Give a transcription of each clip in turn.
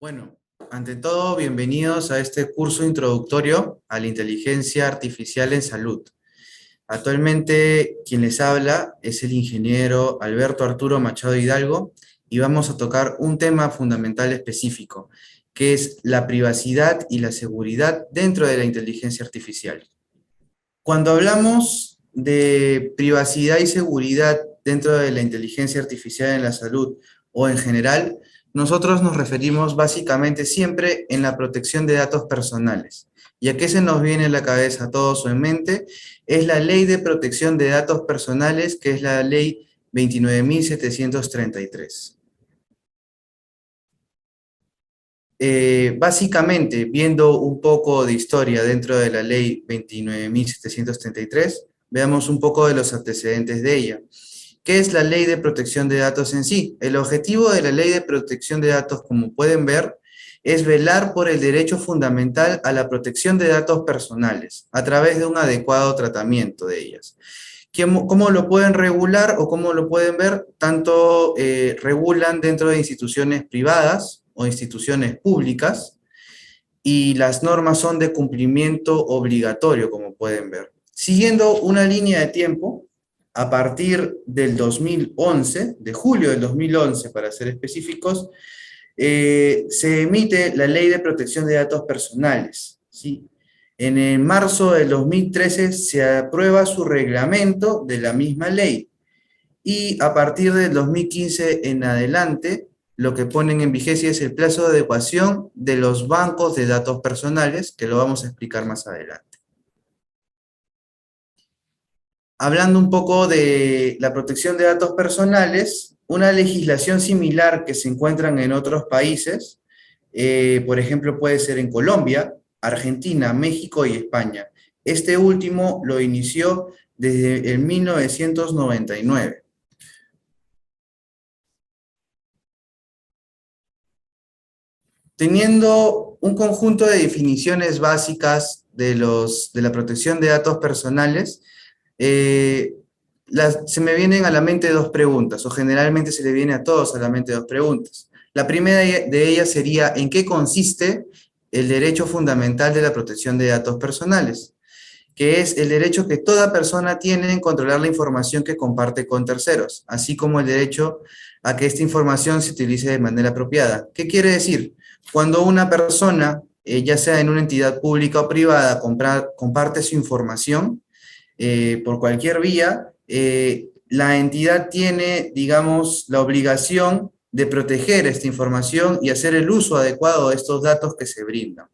Bueno, ante todo, bienvenidos a este curso introductorio a la inteligencia artificial en salud. Actualmente, quien les habla es el ingeniero Alberto Arturo Machado Hidalgo y vamos a tocar un tema fundamental específico, que es la privacidad y la seguridad dentro de la inteligencia artificial. Cuando hablamos de privacidad y seguridad dentro de la inteligencia artificial en la salud o en general, nosotros nos referimos básicamente siempre en la protección de datos personales. ¿Y a qué se nos viene a la cabeza a todos o en mente? Es la Ley de Protección de Datos Personales, que es la Ley 29.733. Básicamente, viendo un poco de historia dentro de la ley 29.733, veamos un poco de los antecedentes de ella. ¿Qué es la ley de protección de datos en sí? El objetivo de la ley de protección de datos, como pueden ver, es velar por el derecho fundamental a la protección de datos personales a través de un adecuado tratamiento de ellas. ¿Cómo lo pueden regular o cómo lo pueden ver? Tanto regulan dentro de instituciones privadas o instituciones públicas, y las normas son de cumplimiento obligatorio, como pueden ver. Siguiendo una línea de tiempo, a partir del 2011, de julio del 2011 para ser específicos, se emite la Ley de Protección de Datos Personales, ¿sí? En el marzo del 2013 se aprueba su reglamento de la misma ley, y a partir del 2015 en adelante, lo que ponen en vigencia es el plazo de adecuación de los bancos de datos personales, que lo vamos a explicar más adelante. Hablando un poco de la protección de datos personales, una legislación similar que se encuentran en otros países, por ejemplo, puede ser en Colombia, Argentina, México y España. Este último lo inició desde el 1999. Teniendo un conjunto de definiciones básicas de la protección de datos personales, eh, se me vienen a la mente dos preguntas, o generalmente se le viene a todos a la mente dos preguntas. La primera de ellas sería, ¿en qué consiste el derecho fundamental de la protección de datos personales? Que es el derecho que toda persona tiene en controlar la información que comparte con terceros, así como el derecho a que esta información se utilice de manera apropiada. ¿Qué quiere decir? Cuando una persona, ya sea en una entidad pública o privada, comparte su información por cualquier vía, la entidad tiene, digamos, la obligación de proteger esta información y hacer el uso adecuado de estos datos que se brindan.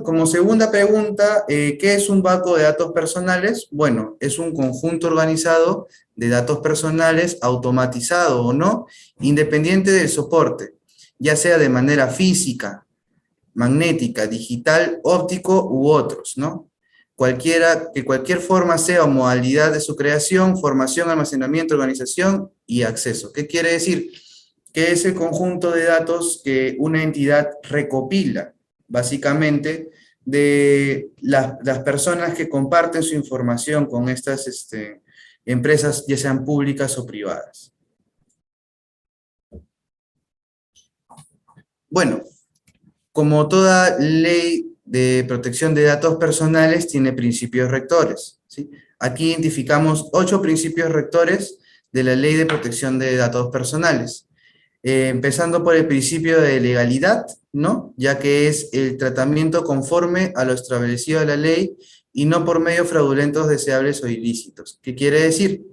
Como segunda pregunta, ¿qué es un banco de datos personales? Bueno, es un conjunto organizado de datos personales, automatizado o no, independiente del soporte, ya sea de manera física, magnética, digital, óptico u otros, ¿no? Cualquier forma sea o modalidad de su creación, formación, almacenamiento, organización y acceso. ¿Qué quiere decir? Que es el conjunto de datos que una entidad recopila, básicamente, de las personas que comparten su información con estas empresas, ya sean públicas o privadas. Bueno, como toda ley de protección de datos personales tiene principios rectores, ¿sí? Aquí identificamos 8 principios rectores de la Ley de Protección de Datos Personales. Empezando por el principio de legalidad, ¿no? Ya que es el tratamiento conforme a lo establecido de la ley y no por medios fraudulentos, deseables o ilícitos. ¿Qué quiere decir?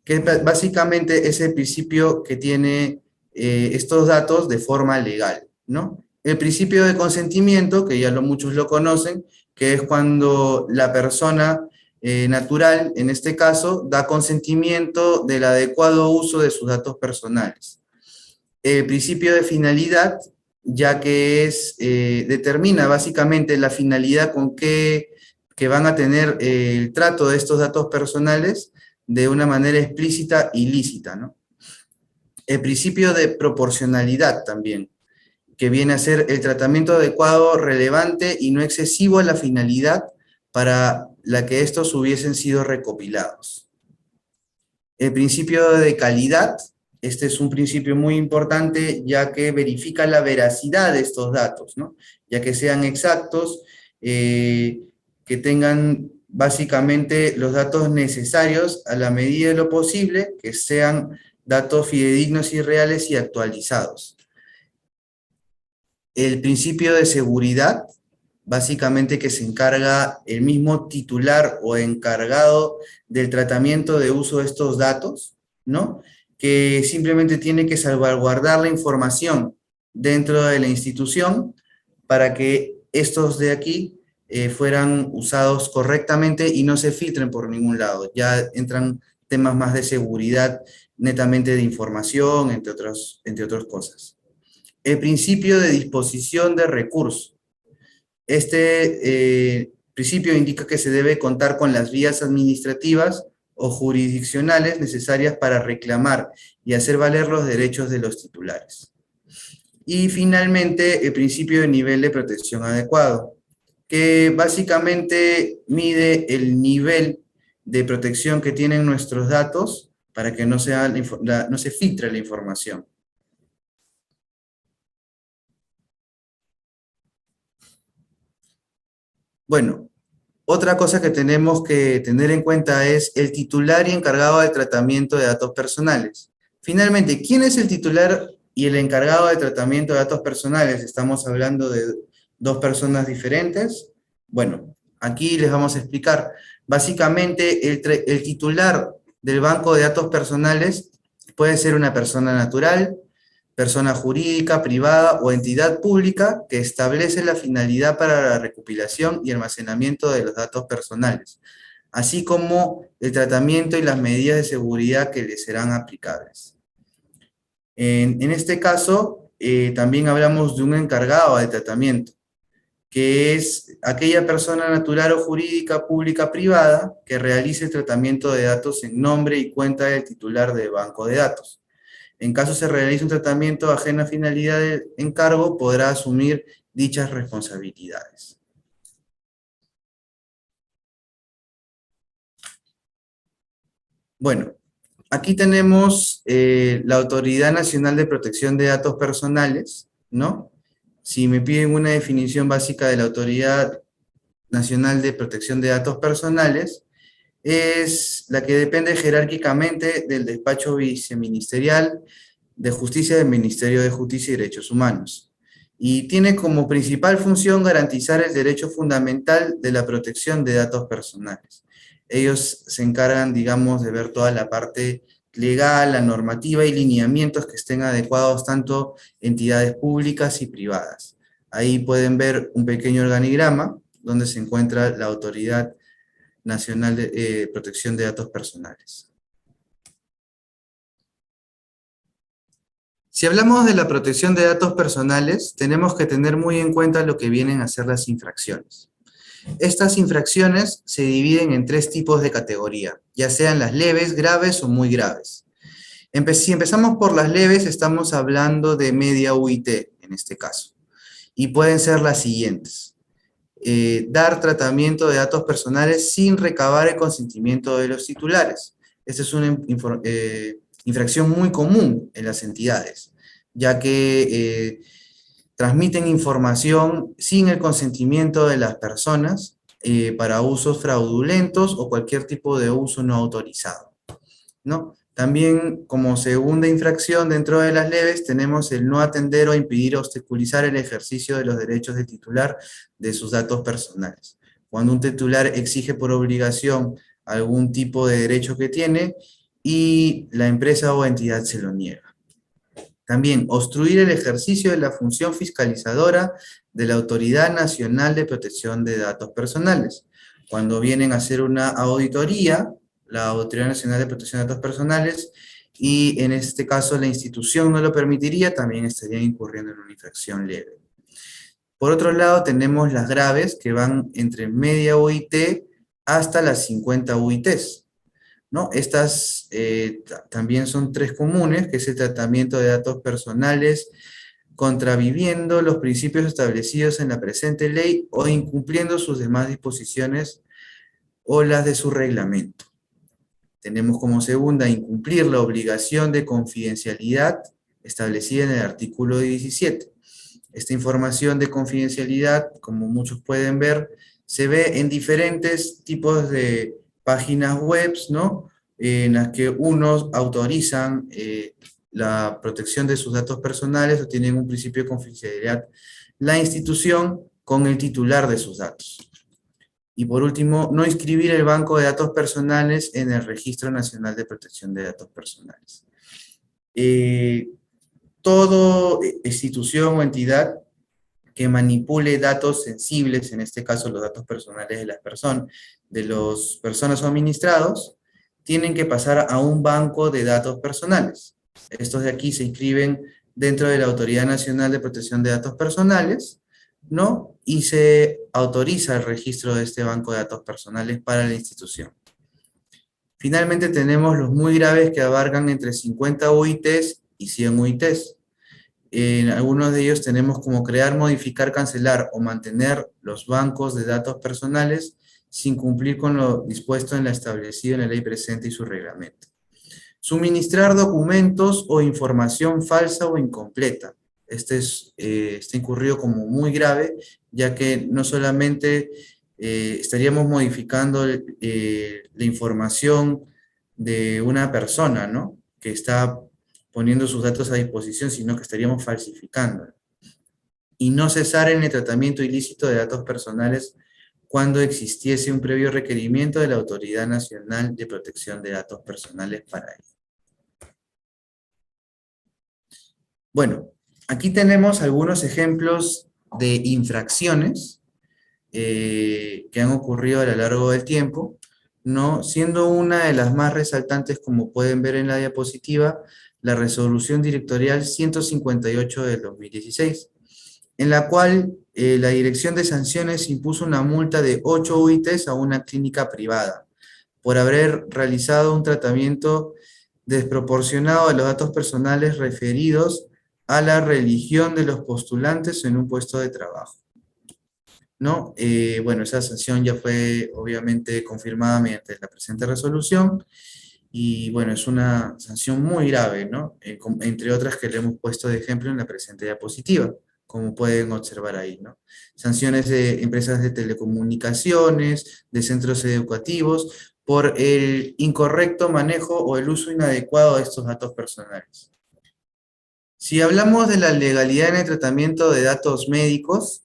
Que básicamente es el principio que tiene estos datos de forma legal, ¿no? El principio de consentimiento, que ya muchos lo conocen, que es cuando la persona natural, en este caso, da consentimiento del adecuado uso de sus datos personales. El principio de finalidad, ya que determina básicamente la finalidad con que van a tener el trato de estos datos personales de una manera explícita y lícita, ¿no? El principio de proporcionalidad también, que viene a ser el tratamiento adecuado, relevante y no excesivo a la finalidad para la que estos hubiesen sido recopilados. El principio de calidad, Este es un principio muy importante ya que verifica la veracidad de estos datos, ¿no? Ya que sean exactos, que tengan básicamente los datos necesarios a la medida de lo posible, que sean datos fidedignos y reales y actualizados. El principio de seguridad, básicamente que se encarga el mismo titular o encargado del tratamiento de uso de estos datos, ¿no? Que simplemente tiene que salvaguardar la información dentro de la institución para que estos de aquí fueran usados correctamente y no se filtren por ningún lado. Ya entran temas más de seguridad, netamente de información, entre otras cosas. El principio de disposición de recursos. Este principio indica que se debe contar con las vías administrativas o jurisdiccionales necesarias para reclamar y hacer valer los derechos de los titulares. Y finalmente, el principio de nivel de protección adecuado, que básicamente mide el nivel de protección que tienen nuestros datos para que no se filtre la información. Bueno, otra cosa que tenemos que tener en cuenta es el titular y encargado del tratamiento de datos personales. Finalmente, ¿quién es el titular y el encargado de tratamiento de datos personales? ¿Estamos hablando de dos personas diferentes? Bueno, aquí les vamos a explicar. Básicamente, el titular del banco de datos personales puede ser una persona natural, persona jurídica, privada o entidad pública que establece la finalidad para la recopilación y almacenamiento de los datos personales, así como el tratamiento y las medidas de seguridad que le serán aplicables. En este caso, también hablamos de un encargado de tratamiento, que es aquella persona natural o jurídica, pública, privada, que realice el tratamiento de datos en nombre y cuenta del titular del banco de datos. En caso se realice un tratamiento ajeno a finalidad de encargo, podrá asumir dichas responsabilidades. Bueno, aquí tenemos la Autoridad Nacional de Protección de Datos Personales, ¿no? Si me piden una definición básica de la Autoridad Nacional de Protección de Datos Personales, es la que depende jerárquicamente del despacho viceministerial de Justicia del Ministerio de Justicia y Derechos Humanos. Y tiene como principal función garantizar el derecho fundamental de la protección de datos personales. Ellos se encargan, digamos, de ver toda la parte legal, la normativa y lineamientos que estén adecuados tanto entidades públicas y privadas. Ahí pueden ver un pequeño organigrama donde se encuentra la Autoridad Nacional de Protección de Datos Personales. Si hablamos de la protección de datos personales, tenemos que tener muy en cuenta lo que vienen a ser las infracciones. Estas infracciones se dividen en tres tipos de categoría, ya sean las leves, graves o muy graves. Si empezamos por las leves, estamos hablando de media UIT en este caso. Y pueden ser las siguientes. Dar tratamiento de datos personales sin recabar el consentimiento de los titulares. Esta es una infracción muy común en las entidades, ya que transmiten información sin el consentimiento de las personas para usos fraudulentos o cualquier tipo de uso no autorizado, ¿no? También, como segunda infracción dentro de las leves, tenemos el no atender o impedir o obstaculizar el ejercicio de los derechos del titular de sus datos personales. Cuando un titular exige por obligación algún tipo de derecho que tiene y la empresa o entidad se lo niega. También, obstruir el ejercicio de la función fiscalizadora de la Autoridad Nacional de Protección de Datos Personales. Cuando vienen a hacer una auditoría, la Autoridad Nacional de Protección de Datos Personales, y en este caso la institución no lo permitiría, también estarían incurriendo en una infracción leve. Por otro lado, tenemos las graves, que van entre media UIT hasta las 50 UITs, ¿no? Estas también son tres comunes, que es el tratamiento de datos personales contraviviendo los principios establecidos en la presente ley o incumpliendo sus demás disposiciones o las de su reglamento. Tenemos como segunda, incumplir la obligación de confidencialidad establecida en el artículo 17. Esta información de confidencialidad, como muchos pueden ver, se ve en diferentes tipos de páginas web, ¿no? En las que unos autorizan la protección de sus datos personales o tienen un principio de confidencialidad la institución con el titular de sus datos. Y por último, no inscribir el banco de datos personales en el Registro Nacional de Protección de Datos Personales. Toda institución o entidad que manipule datos sensibles, en este caso los datos personales de las personas o administrados, tienen que pasar a un banco de datos personales. Estos de aquí se inscriben dentro de la Autoridad Nacional de Protección de Datos Personales, ¿no? Y se autoriza el registro de este banco de datos personales para la institución. Finalmente tenemos los muy graves que abarcan entre 50 UITs y 100 UITs. En algunos de ellos tenemos como crear, modificar, cancelar o mantener los bancos de datos personales sin cumplir con lo dispuesto en la establecido en la ley presente y su reglamento. Suministrar documentos o información falsa o incompleta. Está incurrido como muy grave, ya que no solamente estaríamos modificando la información de una persona, ¿no? Que está poniendo sus datos a disposición, sino que estaríamos falsificando. Y no cesar en el tratamiento ilícito de datos personales cuando existiese un previo requerimiento de la Autoridad Nacional de Protección de Datos Personales para ello. Bueno, aquí tenemos algunos ejemplos de infracciones que han ocurrido a lo largo del tiempo, ¿no? Siendo una de las más resaltantes, como pueden ver en la diapositiva, la Resolución Directorial 158 del 2016, en la cual la Dirección de Sanciones impuso una multa de 8 UITs a una clínica privada por haber realizado un tratamiento desproporcionado de los datos personales referidos a la religión de los postulantes en un puesto de trabajo, ¿no? Bueno, esa sanción ya fue obviamente confirmada mediante la presente resolución, y bueno, es una sanción muy grave, ¿no? Entre otras que le hemos puesto de ejemplo en la presente diapositiva, como pueden observar ahí, ¿no? Sanciones de empresas de telecomunicaciones, de centros educativos, por el incorrecto manejo o el uso inadecuado de estos datos personales. Si hablamos de la legalidad en el tratamiento de datos médicos,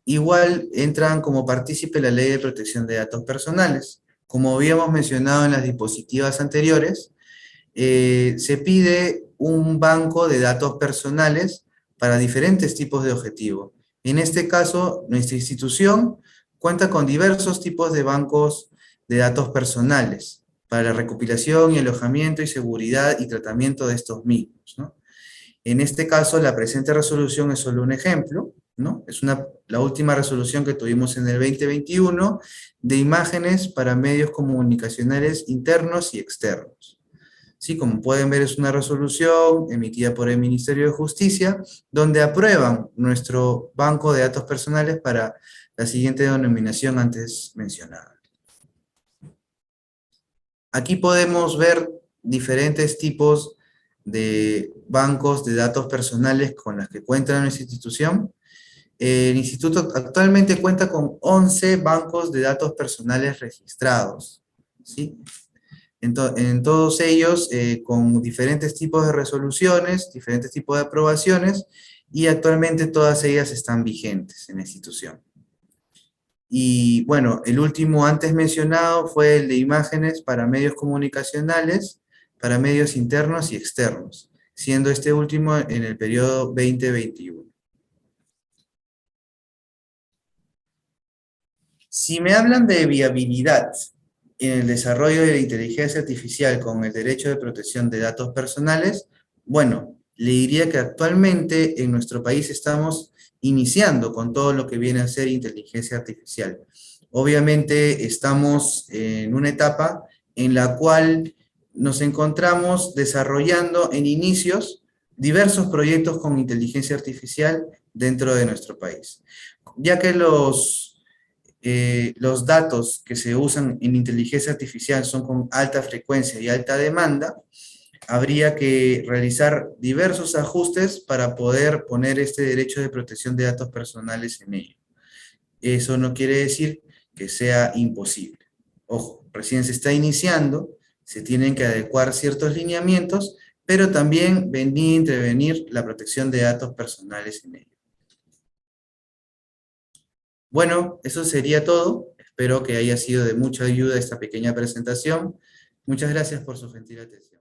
igual entran como partícipe la Ley de Protección de Datos Personales. Como habíamos mencionado en las diapositivas anteriores, se pide un banco de datos personales para diferentes tipos de objetivos. En este caso, nuestra institución cuenta con diversos tipos de bancos de datos personales para la recopilación y alojamiento y seguridad y tratamiento de estos mismos, ¿no? En este caso, la presente resolución es solo un ejemplo, ¿no? Es la última resolución que tuvimos en el 2021 de imágenes para medios comunicacionales internos y externos. Sí, como pueden ver, es una resolución emitida por el Ministerio de Justicia, donde aprueban nuestro banco de datos personales para la siguiente denominación antes mencionada. Aquí podemos ver diferentes tipos de bancos de datos personales con las que cuenta nuestra institución. El instituto actualmente cuenta con 11 bancos de datos personales registrados, ¿sí? En todos ellos, con diferentes tipos de resoluciones, diferentes tipos de aprobaciones, y actualmente todas ellas están vigentes en la institución. Y bueno, el último antes mencionado fue el de imágenes para medios comunicacionales, para medios internos y externos, siendo este último en el periodo 2021. Si me hablan de viabilidad en el desarrollo de la inteligencia artificial con el derecho de protección de datos personales, bueno, le diría que actualmente en nuestro país estamos iniciando con todo lo que viene a ser inteligencia artificial. Obviamente estamos en una etapa en la cual nos encontramos desarrollando en inicios diversos proyectos con inteligencia artificial dentro de nuestro país, ya que los los datos que se usan en inteligencia artificial son con alta frecuencia y alta demanda, habría que realizar diversos ajustes para poder poner este derecho de protección de datos personales en ello. Eso no quiere decir que sea imposible. Ojo, recién se está iniciando, se tienen que adecuar ciertos lineamientos, pero también venir a intervenir la protección de datos personales en ello. Bueno, eso sería todo. Espero que haya sido de mucha ayuda esta pequeña presentación. Muchas gracias por su gentil atención.